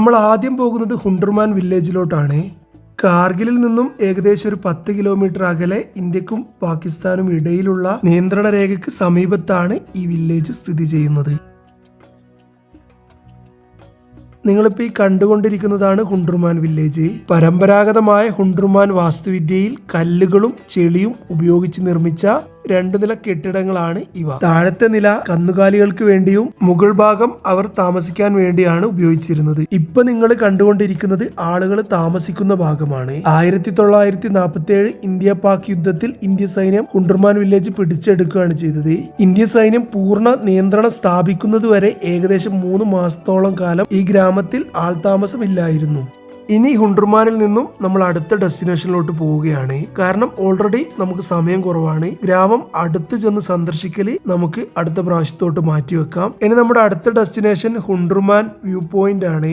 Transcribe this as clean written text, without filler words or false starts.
നമ്മൾ ആദ്യം പോകുന്നത് ഹുണ്ടർമാൻ വില്ലേജിലോട്ടാണ്. കാർഗിലിൽ നിന്നും ഏകദേശം ഒരു 10 കിലോമീറ്റർ അകലെ ഇന്ത്യക്കും പാകിസ്ഥാനും ഇടയിലുള്ള നിയന്ത്രണ രേഖയ്ക്ക് സമീപത്താണ് ഈ വില്ലേജ് സ്ഥിതി ചെയ്യുന്നത്. നിങ്ങളിപ്പോൾ ഈ കണ്ടുകൊണ്ടിരിക്കുന്നതാണ് ഹുണ്ടർമാൻ വില്ലേജ്. പരമ്പരാഗതമായ ഹുണ്ടർമാൻ വാസ്തുവിദ്യയിൽ കല്ലുകളും ചെളിയും ഉപയോഗിച്ച് നിർമ്മിച്ച 2 നില കെട്ടിടങ്ങളാണ് ഇവ. താഴത്തെ നില കന്നുകാലികൾക്ക് വേണ്ടിയും മുകൾ ഭാഗം അവർ താമസിക്കാൻ വേണ്ടിയാണ് ഉപയോഗിച്ചിരുന്നത്. ഇപ്പൊ നിങ്ങൾ കണ്ടുകൊണ്ടിരിക്കുന്നത് ആളുകൾ താമസിക്കുന്ന ഭാഗമാണ്. 1947 ഇന്ത്യ പാക് യുദ്ധത്തിൽ ഇന്ത്യ സൈന്യം ഹുണ്ടർമാൻ വില്ലേജ് പിടിച്ചെടുക്കുകയാണ് ചെയ്തത്. ഇന്ത്യ സൈന്യം പൂർണ്ണ നിയന്ത്രണം സ്ഥാപിക്കുന്നത് വരെ ഏകദേശം 3 മാസത്തോളം കാലം ഈ ഗ്രാമത്തിൽ ആൾതാമസം ഇല്ലായിരുന്നു. ഇനി ഹുണ്ടർമാനിൽ നിന്നും നമ്മൾ അടുത്ത ഡെസ്റ്റിനേഷനിലോട്ട് പോവുകയാണ്. കാരണം ഓൾറെഡി നമുക്ക് സമയം കുറവാണ്. ഗ്രാമം അടുത്ത് ചെന്ന് സന്ദർശിക്കല് നമുക്ക് അടുത്ത പ്രാവശ്യത്തോട്ട് മാറ്റിവെക്കാം. ഇനി നമ്മുടെ അടുത്ത ഡെസ്റ്റിനേഷൻ ഹുണ്ടർമാൻ വ്യൂ പോയിന്റ് ആണ്.